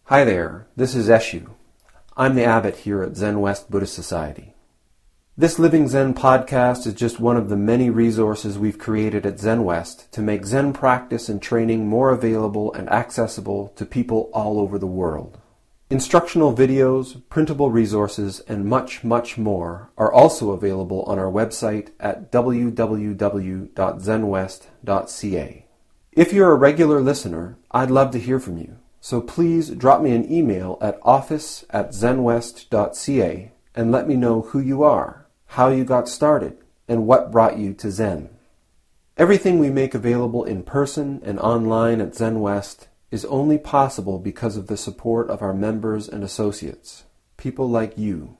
Hi there, this is Eshu. I'm the abbot here at Zenwest Buddhist Society. This Living Zen-podcast is just one of the many resources we've created at Zenwest to make Zen practice and training more available and accessible to people all over the world. Instructional videos, printable resources, and much, much more are also available on our website at www.zenwest.ca. If you're a regular listener, I'd love to hear from you. So please drop me an email at office@zenwest.ca and let me know who you are, how you got started, and what brought you to Zen. Everything we make available in person and online at Zenwest is only possible because of the support of our members and associates, people like you.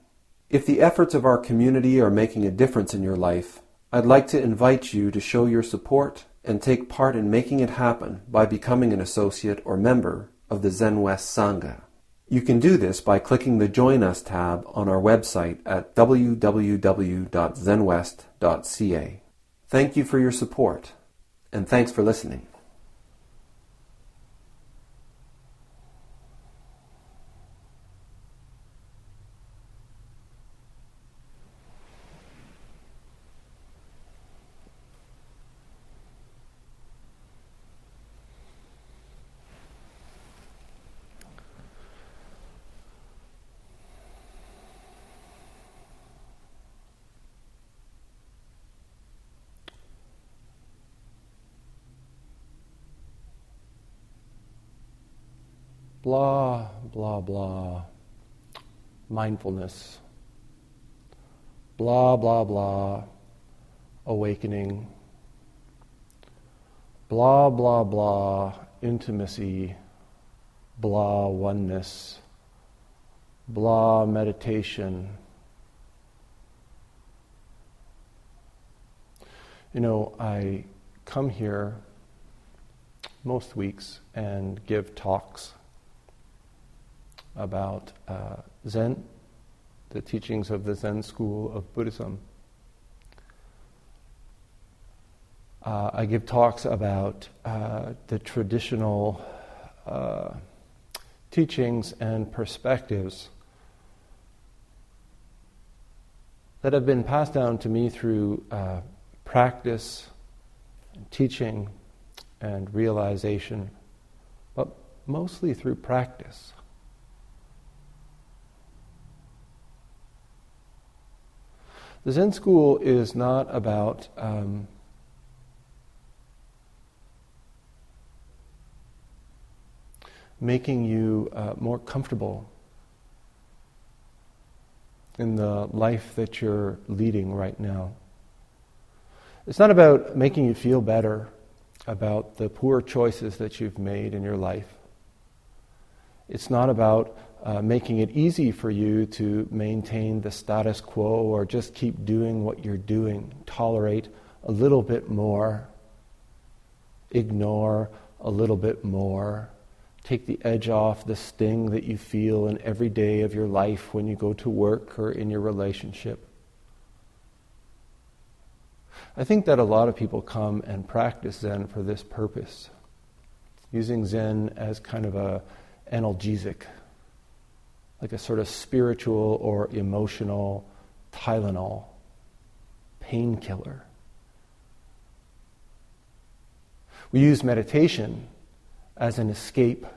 If the efforts of our community are making a difference in your life, I'd like to invite you to show your support and take part in making it happen by becoming an associate or member of the Zenwest Sangha. You can do this by clicking the Join Us tab on our website at www.zenwest.ca. Thank you for your support, and thanks for listening. Blah, blah, blah. Mindfulness. Blah, blah, blah. Awakening. Blah, blah, blah. Intimacy. Blah, oneness. Blah, meditation. You know, I come here most weeks and give talks about Zen, the teachings of the Zen school of Buddhism. I give talks about the traditional teachings and perspectives that have been passed down to me through practice, and teaching, and realization, but mostly through practice. The Zen school is not about making you more comfortable in the life that you're leading right now. It's not about making you feel better about the poor choices that you've made in your life. It's not about making it easy for you to maintain the status quo or just keep doing what you're doing. Tolerate a little bit more. Ignore a little bit more. Take the edge off the sting that you feel in every day of your life when you go to work or in your relationship. I think that a lot of people come and practice Zen for this purpose, using Zen as kind of a analgesic, like a sort of spiritual or emotional Tylenol, painkiller. We use meditation as an escape.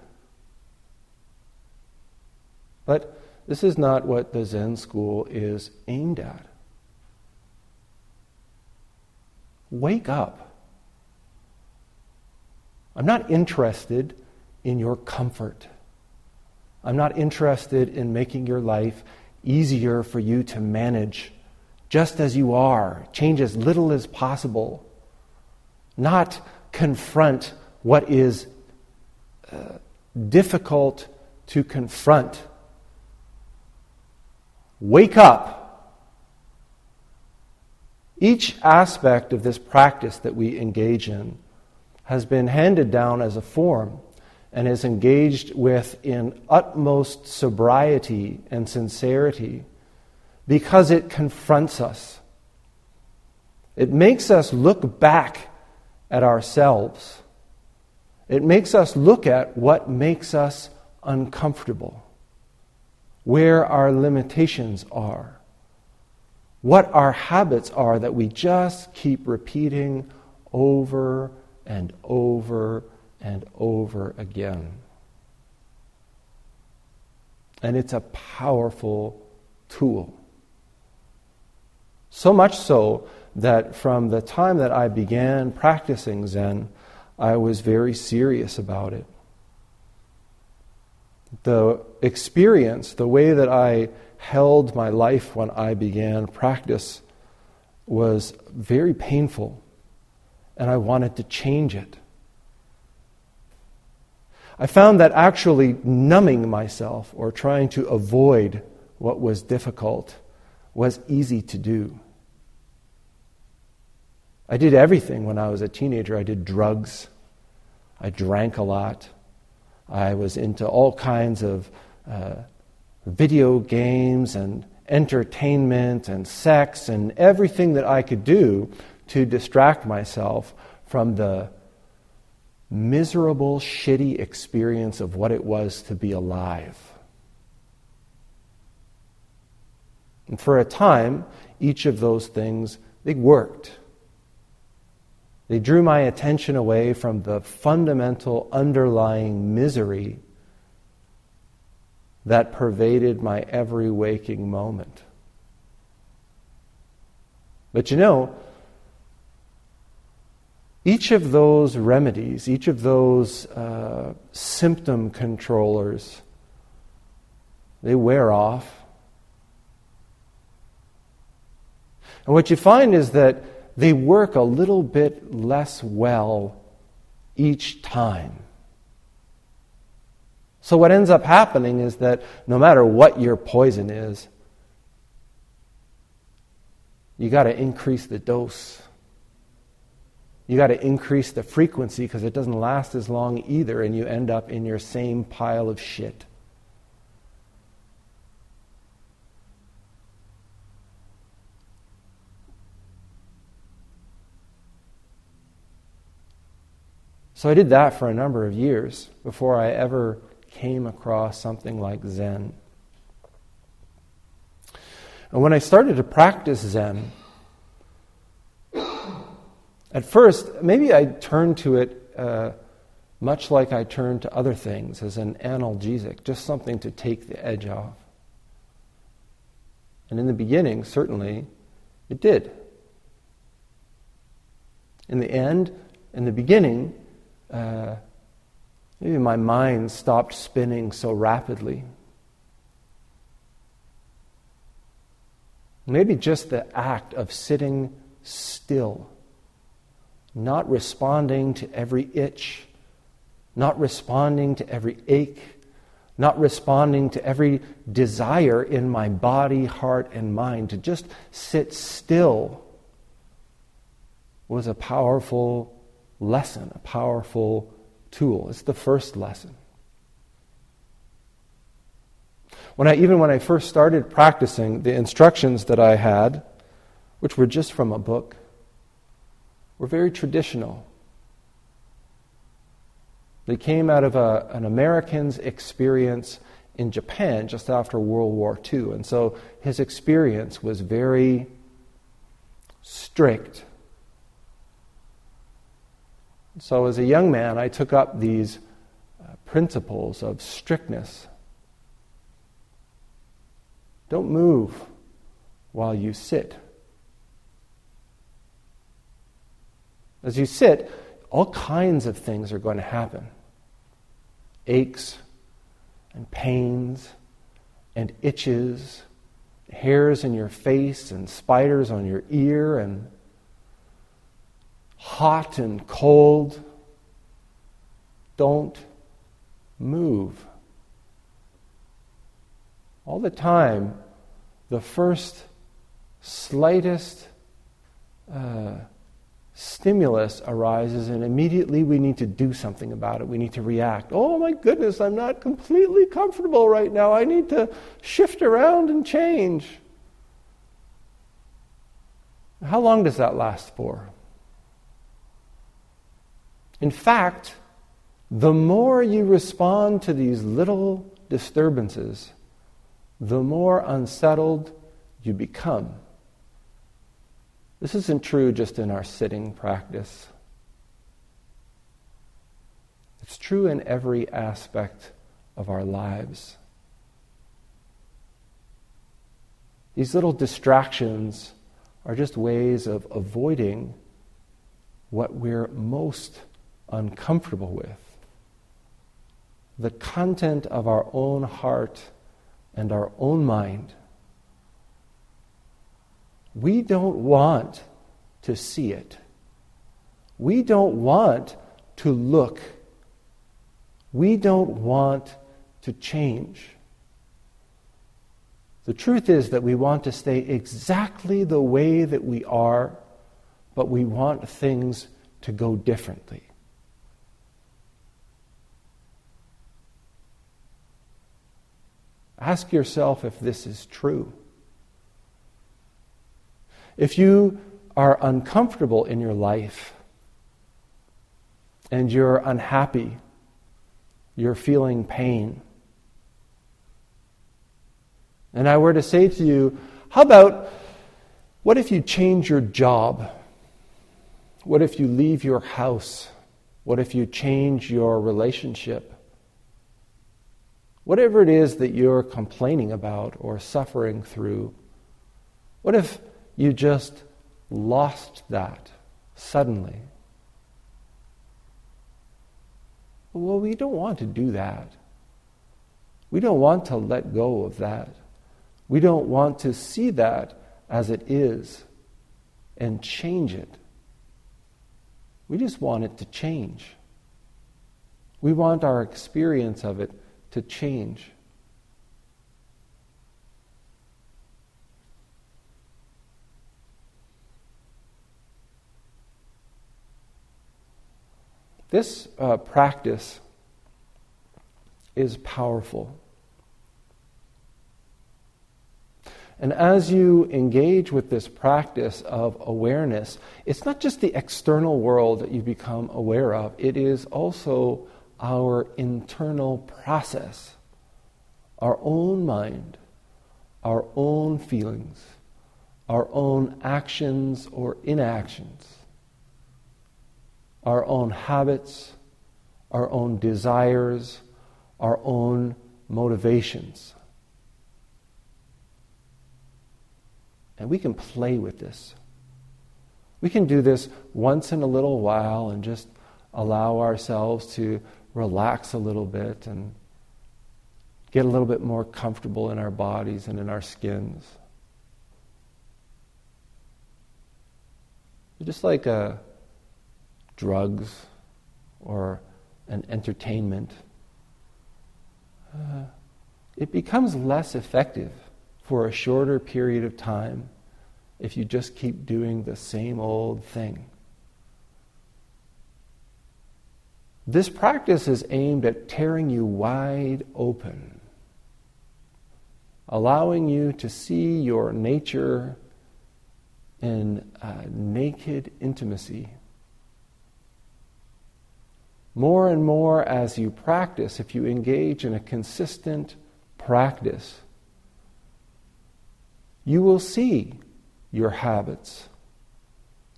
But this is not what the Zen school is aimed at. Wake up. I'm not interested in your comfort. I'm not interested in making your life easier for you to manage just as you are. Change as little as possible. Not confront what is difficult to confront. Wake up. Each aspect of this practice that we engage in has been handed down as a form and is engaged with in utmost sobriety and sincerity because it confronts us. It makes us look back at ourselves. It makes us look at what makes us uncomfortable, where our limitations are, what our habits are that we just keep repeating over and over and over again. And it's a powerful tool. So much so that from the time that I began practicing Zen, I was very serious about it. The experience, the way that I held my life when I began practice was very painful, and I wanted to change it. I found that actually numbing myself or trying to avoid what was difficult was easy to do. I did everything when I was a teenager. I did drugs. I drank a lot. I was into all kinds of video games and entertainment and sex and everything that I could do to distract myself from the miserable, shitty experience of what it was to be alive. And for a time, each of those things, they worked. They drew my attention away from the fundamental underlying misery that pervaded my every waking moment. But each of those remedies, each of those symptom controllers, they wear off. And what you find is that they work a little bit less well each time. So what ends up happening is that no matter what your poison is, you got to increase the dose. You got to increase the frequency because it doesn't last as long either, and you end up in your same pile of shit. So I did that for a number of years before I ever came across something like Zen. And when I started to practice Zen, at first, maybe I turned to it much like I turned to other things, as an analgesic, just something to take the edge off. And in the beginning, certainly, it did. In the beginning, maybe my mind stopped spinning so rapidly. Maybe just the act of sitting still, not responding to every itch, not responding to every ache, not responding to every desire in my body, heart, and mind, to just sit still was a powerful lesson, a powerful tool. It's the first lesson. When I first started practicing, the instructions that I had, which were just from a book, were very traditional. They came out of an American's experience in Japan just after World War II. And so his experience was very strict. So as a young man, I took up these principles of strictness. Don't move while you sit. As you sit, all kinds of things are going to happen. Aches and pains and itches, hairs in your face and spiders on your ear, and hot and cold. Don't move. All the time, the first slightest stimulus arises, and immediately we need to do something about it. We need to react. Oh my goodness, I'm not completely comfortable right now. I need to shift around and change. How long does that last for? In fact, the more you respond to these little disturbances, the more unsettled you become. This isn't true just in our sitting practice. It's true in every aspect of our lives. These little distractions are just ways of avoiding what we're most uncomfortable with. The content of our own heart and our own mind. We don't want to see it. We don't want to look. We don't want to change. The truth is that we want to stay exactly the way that we are, but we want things to go differently. Ask yourself if this is true. If you are uncomfortable in your life and you're unhappy, you're feeling pain, and I were to say to you, how about, what if you change your job? What if you leave your house? What if you change your relationship? Whatever it is that you're complaining about or suffering through, what if you just lost that suddenly? Well, we don't want to do that. We don't want to let go of that. We don't want to see that as it is and change it. We just want it to change. We want our experience of it to change. This practice is powerful. And as you engage with this practice of awareness, it's not just the external world that you become aware of, it is also our internal process, our own mind, our own feelings, our own actions or inactions, our own habits, our own desires, our own motivations. And we can play with this. We can do this once in a little while and just allow ourselves to relax a little bit and get a little bit more comfortable in our bodies and in our skins. Just like drugs or an entertainment, it becomes less effective for a shorter period of time if you just keep doing the same old thing. This practice is aimed at tearing you wide open, allowing you to see your nature in naked intimacy. More and more as you practice, if you engage in a consistent practice, you will see your habits.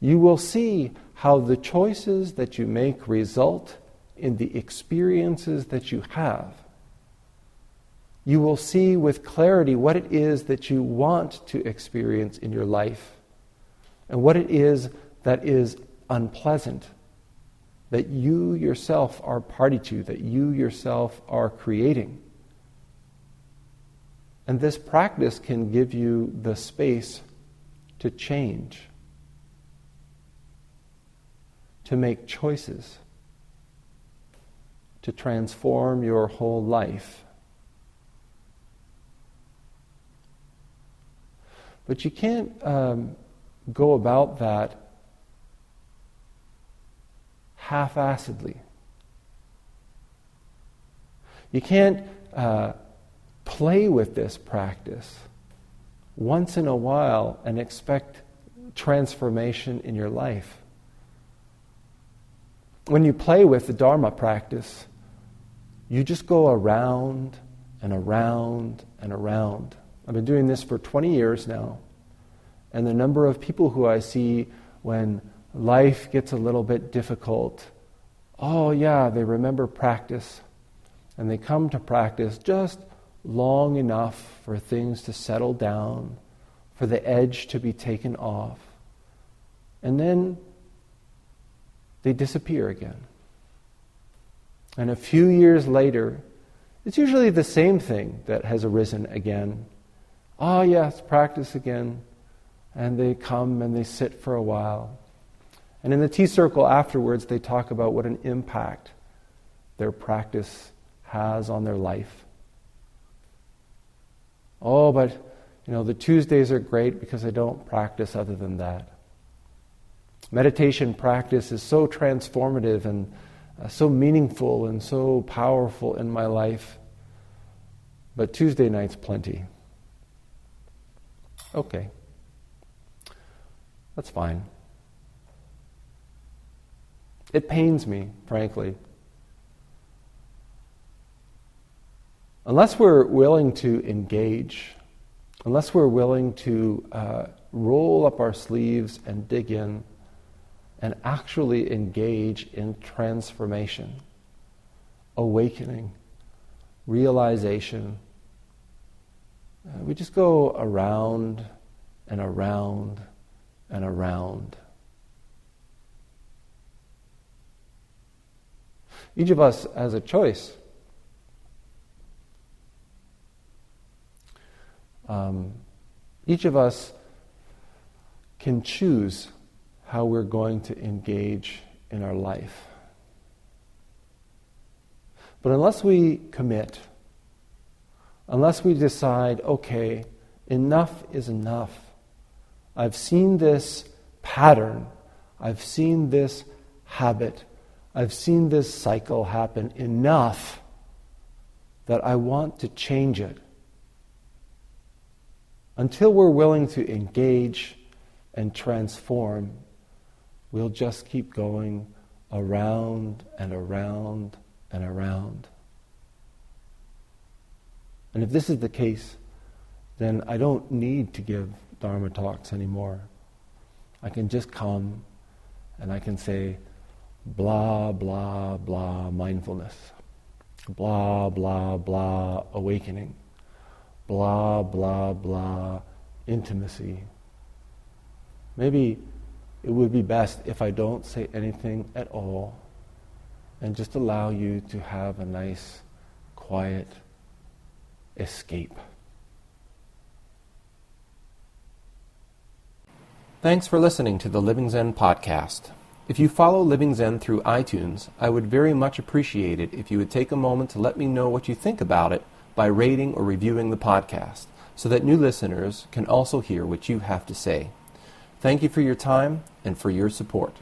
You will see how the choices that you make result in the experiences that you have. You will see with clarity what it is that you want to experience in your life and what it is that is unpleasant, that you yourself are party to, that you yourself are creating. And this practice can give you the space to change, to make choices, to transform your whole life. But you can't go about that half-assedly. You can't play with this practice once in a while and expect transformation in your life. when you play with the Dharma practice, you just go around and around and around. I've been doing this for 20 years now, and the number of people who I see when life gets a little bit difficult, they remember practice, and they come to practice just long enough for things to settle down, for the edge to be taken off, and then they disappear again. And a few years later, it's usually the same thing that has arisen again. Practice again. And they come and they sit for a while. And in the tea circle afterwards, they talk about what an impact their practice has on their life. The Tuesdays are great because I don't practice other than that. Meditation practice is so transformative and so meaningful and so powerful in my life. But Tuesday night's plenty. Okay. That's fine. It pains me, frankly. Unless we're willing to engage, unless we're willing to roll up our sleeves and dig in and actually engage in transformation, awakening, realization, we just go around and around and around. Each of us has a choice. Each of us can choose how we're going to engage in our life. But unless we commit, unless we decide, okay, enough is enough. I've seen this pattern. I've seen this habit. I've seen this cycle happen enough that I want to change it. Until we're willing to engage and transform, we'll just keep going around and around and around. And if this is the case, then I don't need to give Dharma talks anymore. I can just come and I can say, blah, blah, blah, mindfulness. Blah, blah, blah, awakening. Blah, blah, blah, intimacy. Maybe it would be best if I don't say anything at all and just allow you to have a nice, quiet escape. Thanks for listening to the Living Zen podcast. If you follow Living Zen through iTunes, I would very much appreciate it if you would take a moment to let me know what you think about it by rating or reviewing the podcast, so that new listeners can also hear what you have to say. Thank you for your time and for your support.